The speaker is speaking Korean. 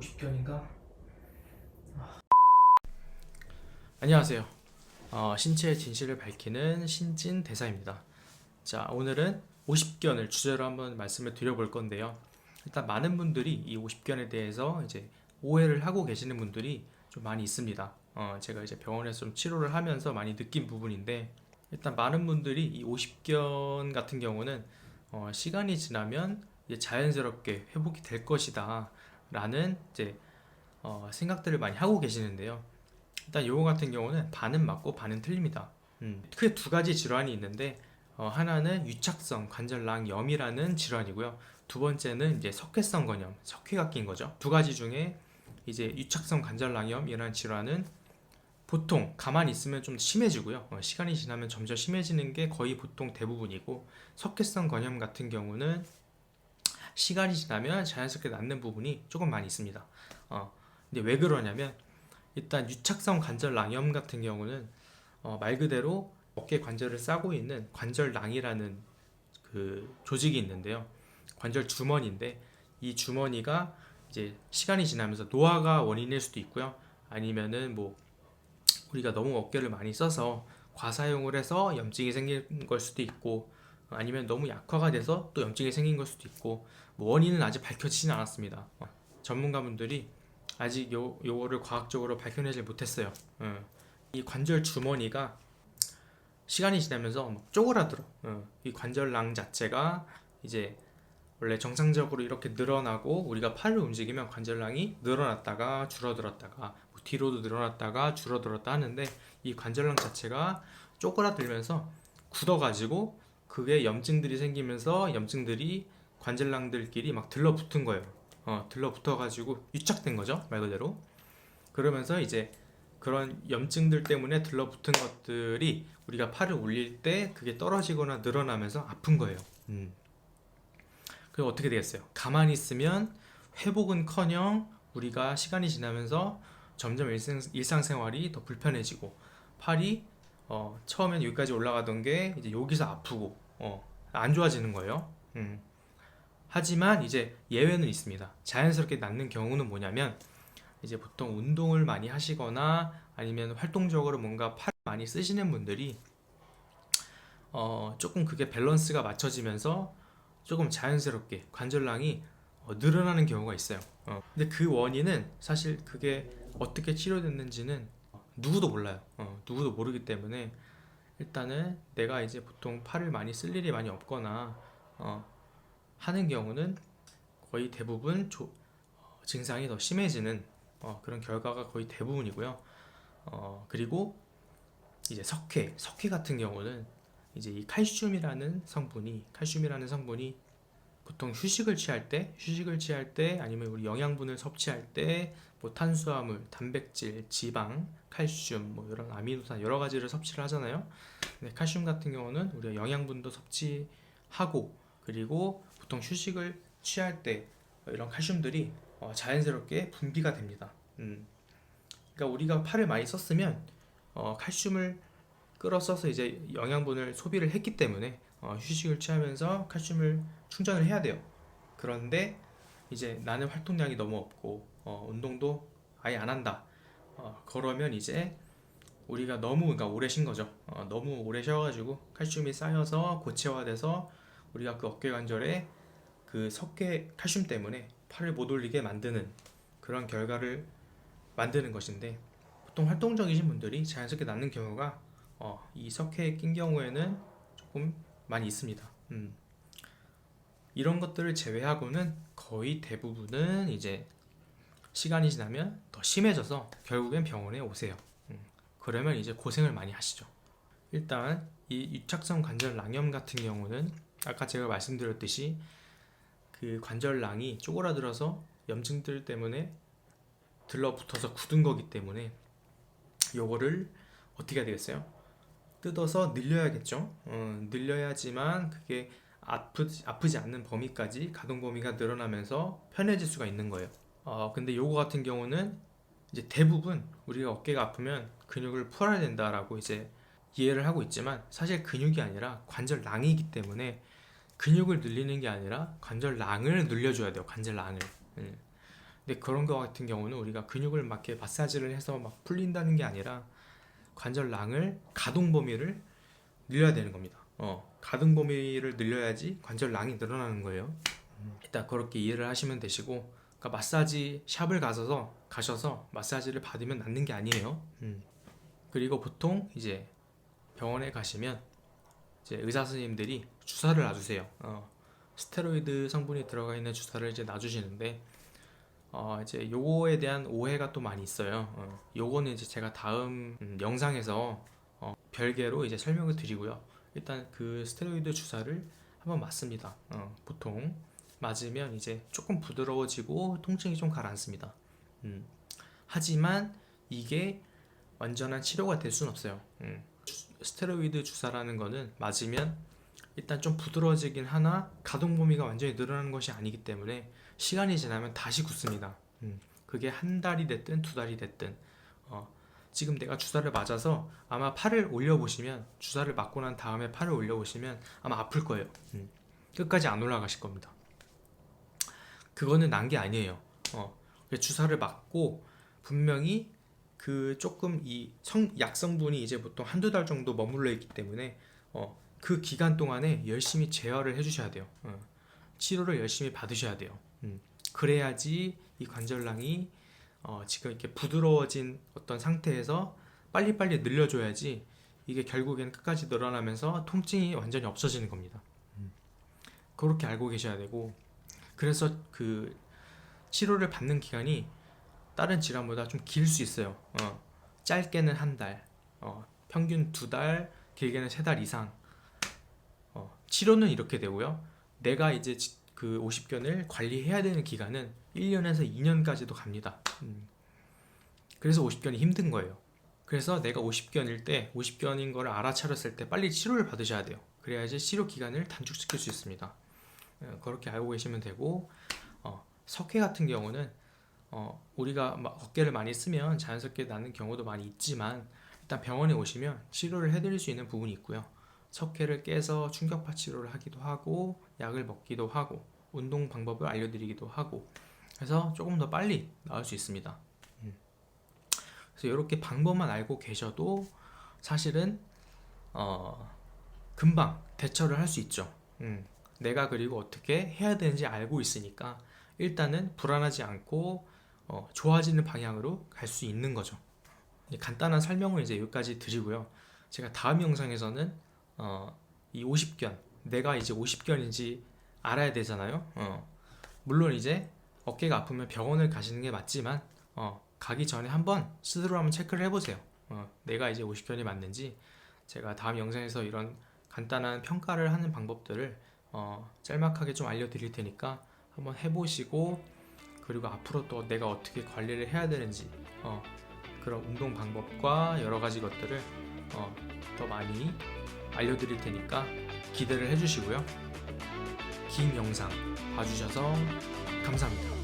50견인가? 안녕하세요. 신체의 진실을 밝히는 신진 대사입니다. 자, 오늘은 50견을 주제로 한번 말씀을 드려볼 건데요. 일단 많은 분들이 이 50견에 대해서 이제 오해를 하고 계시는 분들이 좀 많이 있습니다. 제가 이제 병원에서 좀 치료를 하면서 많이 느낀 부분인데, 일단 많은 분들이 이 50견 같은 경우는 시간이 지나면 이제 자연스럽게 회복이 될 것이다 라는 이제 생각들을 많이 하고 계시는데요. 일단 요거 같은 경우는 반은 맞고 반은 틀립니다. 크게 두 가지 질환이 있는데, 하나는 유착성 관절낭염이라는 질환이고요. 두 번째는 이제 석회성 건염, 석회가 낀 거죠. 두 가지 중에 이제 유착성 관절낭염이라는 질환은 보통 가만히 있으면 좀 심해지고요. 시간이 지나면 점점 심해지는 게 거의 보통 대부분이고, 석회성 건염 같은 경우는 시간이 지나면 자연스럽게 낫는 부분이 조금 많이 있습니다. 근데 왜 그러냐면, 일단 유착성 관절낭염 같은 경우는 말 그대로 어깨 관절을 싸고 있는 관절낭이라는 그 조직이 있는데요. 관절 주머니인데, 이 주머니가 이제 시간이 지나면서 노화가 원인일 수도 있고요. 아니면은 뭐 우리가 너무 어깨를 많이 써서 과사용을 해서 염증이 생긴 걸 수도 있고, 아니면 너무 약화가 돼서 또 염증이 생긴 걸 수도 있고, 뭐 원인은 아직 밝혀지진 않았습니다. 전문가분들이 아직 요거를 과학적으로 밝혀내지 못했어요. 이 관절 주머니가 시간이 지나면서 막 쪼그라들어. 이 관절낭 자체가 이제 원래 정상적으로 이렇게 늘어나고, 우리가 팔을 움직이면 관절낭이 늘어났다가 줄어들었다가 뭐 뒤로도 늘어났다가 줄어들었다 하는데, 이 관절낭 자체가 쪼그라들면서 굳어가지고 그게 염증들이 생기면서 염증들이 관절낭들끼리 막 들러붙은 거예요. 들러붙어가지고 유착된 거죠, 말 그대로. 그러면서 이제 그런 염증들 때문에 들러붙은 것들이 우리가 팔을 올릴 때 그게 떨어지거나 늘어나면서 아픈 거예요. 그럼 어떻게 되겠어요? 가만히 있으면 회복은커녕 우리가 시간이 지나면서 점점 일상생활이 더 불편해지고, 팔이 처음엔 여기까지 올라가던 게 이제 여기서 아프고 안 좋아지는 거예요. 하지만 이제 예외는 있습니다. 자연스럽게 낫는 경우는 뭐냐면, 이제 보통 운동을 많이 하시거나 아니면 활동적으로 뭔가 팔을 많이 쓰시는 분들이 조금 그게 밸런스가 맞춰지면서 조금 자연스럽게 관절낭이 늘어나는 경우가 있어요. 근데 그 원인은 사실 그게 어떻게 치료됐는지는 누구도 몰라요. 누구도 모르기 때문에, 일단은 내가 이제 보통 팔을 많이 쓸 일이 많이 없거나 하는 경우는 거의 대부분 증상이 더 심해지는 그런 결과가 거의 대부분이고요. 그리고 이제 석회 같은 경우는 이제 이 칼슘이라는 성분이 보통 휴식을 취할 때 아니면 우리 영양분을 섭취할 때 뭐 탄수화물, 단백질, 지방, 칼슘, 뭐 이런 아미노산 여러 가지를 섭취를 하잖아요. 근데 칼슘 같은 경우는 우리가 영양분도 섭취하고, 그리고 보통 휴식을 취할 때 이런 칼슘들이 자연스럽게 분비가 됩니다. 그러니까 우리가 팔을 많이 썼으면 칼슘을 끌어 써서 이제 영양분을 소비를 했기 때문에 휴식을 취하면서 칼슘을 충전을 해야 돼요. 그런데 이제 나는 활동량이 너무 없고 운동도 아예 안 한다. 그러면 이제 우리가 너무, 그러니까 오래 쉰 거죠. 너무 오래 쉬어가지고 칼슘이 쌓여서 고체화돼서 우리가 그 어깨 관절에 그 석회 칼슘 때문에 팔을 못 올리게 만드는 그런 결과를 만드는 것인데, 보통 활동적이신 분들이 자연스럽게 낫는 경우가 이 석회에 낀 경우에는 조금 많이 있습니다. 이런 것들을 제외하고는 거의 대부분은 이제 시간이 지나면 더 심해져서 결국엔 병원에 오세요. 그러면 이제 고생을 많이 하시죠. 일단 이 유착성 관절낭염 같은 경우는 아까 제가 말씀드렸듯이 그 관절낭이 쪼그라들어서 염증들 때문에 들러붙어서 굳은 거기 때문에 요거를 어떻게 해야 되겠어요? 뜯어서 늘려야겠죠. 늘려야지만 그게 아프지 않는 범위까지 가동 범위가 늘어나면서 편해질 수가 있는 거예요. 근데 요거 같은 경우는 이제 대부분 우리가 어깨가 아프면 근육을 풀어야 된다라고 이제 이해를 하고 있지만, 사실 근육이 아니라 관절낭이기 때문에 근육을 늘리는 게 아니라 관절낭을 늘려줘야 돼요. 관절낭을. 근데 그런 거 같은 경우는 우리가 근육을 막 이렇게 마사지를 해서 막 풀린다는 게 아니라 관절낭을 가동 범위를 늘려야 되는 겁니다. 가동 범위를 늘려야지 관절낭이 늘어나는 거예요. 일단 그렇게 이해를 하시면 되시고, 그러니까 마사지 샵을 가셔서 마사지를 받으면 낫는 게 아니에요. 그리고 보통 이제 병원에 가시면 이제 의사 선생님들이 주사를 놔주세요. 스테로이드 성분이 들어가 있는 주사를 이제 놔주시는데, 이제 요거에 대한 오해가 또 많이 있어요. 요거는 이제 제가 다음 영상에서 별개로 이제 설명을 드리고요. 일단 그 스테로이드 주사를 한번 맞습니다. 보통 맞으면 이제 조금 부드러워지고 통증이 좀 가라앉습니다. 하지만 이게 완전한 치료가 될 수는 없어요. 스테로이드 주사라는 거는 맞으면 일단 좀 부드러워지긴 하나 가동 범위가 완전히 늘어나는 것이 아니기 때문에 시간이 지나면 다시 굳습니다. 그게 한 달이 됐든 두 달이 됐든, 지금 내가 주사를 맞아서 아마 팔을 올려보시면, 주사를 맞고 난 다음에 팔을 올려보시면 아마 아플 거예요. 끝까지 안 올라가실 겁니다. 그거는 난 게 아니에요. 주사를 맞고 분명히 그 조금 이 약성분이 이제 보통 한두 달 정도 머물러 있기 때문에 그 기간 동안에 열심히 제어를 해주셔야 돼요. 치료를 열심히 받으셔야 돼요. 그래야지 이 관절낭이 지금 이렇게 부드러워진 어떤 상태에서 빨리빨리 늘려줘야지 이게 결국엔 끝까지 늘어나면서 통증이 완전히 없어지는 겁니다. 그렇게 알고 계셔야 되고, 그래서 그 치료를 받는 기간이 다른 질환보다 좀 길 수 있어요. 짧게는 한 달, 평균 두 달, 길게는 세 달 이상. 치료는 이렇게 되고요. 내가 이제 그 50견을 관리해야 되는 기간은 1년에서 2년까지도 갑니다. 그래서 50견이 힘든 거예요. 그래서 내가 50견일 때, 50견인 거를 알아차렸을 때 빨리 치료를 받으셔야 돼요. 그래야지 치료 기간을 단축시킬 수 있습니다. 그렇게 알고 계시면 되고, 석회 같은 경우는 우리가 막 어깨를 많이 쓰면 자연스럽게 나는 경우도 많이 있지만, 일단 병원에 오시면 치료를 해드릴 수 있는 부분이 있고요. 석회를 깨서 충격파 치료를 하기도 하고, 약을 먹기도 하고, 운동 방법을 알려드리기도 하고, 그래서 조금 더 빨리 나을 수 있습니다. 그래서 이렇게 방법만 알고 계셔도 사실은 금방 대처를 할 수 있죠. 내가 그리고 어떻게 해야 되는지 알고 있으니까 일단은 불안하지 않고 좋아지는 방향으로 갈 수 있는 거죠. 간단한 설명을 이제 여기까지 드리고요. 제가 다음 영상에서는 이 50견, 내가 이제 50견인지 알아야 되잖아요. 물론 이제 어깨가 아프면 병원을 가시는 게 맞지만 가기 전에 한번 스스로 한번 체크를 해보세요. 내가 이제 50견이 맞는지. 제가 다음 영상에서 이런 간단한 평가를 하는 방법들을 짤막하게 좀 알려드릴 테니까 한번 해보시고, 그리고 앞으로 또 내가 어떻게 관리를 해야 되는지, 그런 운동 방법과 여러 가지 것들을 더 많이 알려드릴 테니까 기대를 해주시고요. 긴 영상 봐주셔서 감사합니다.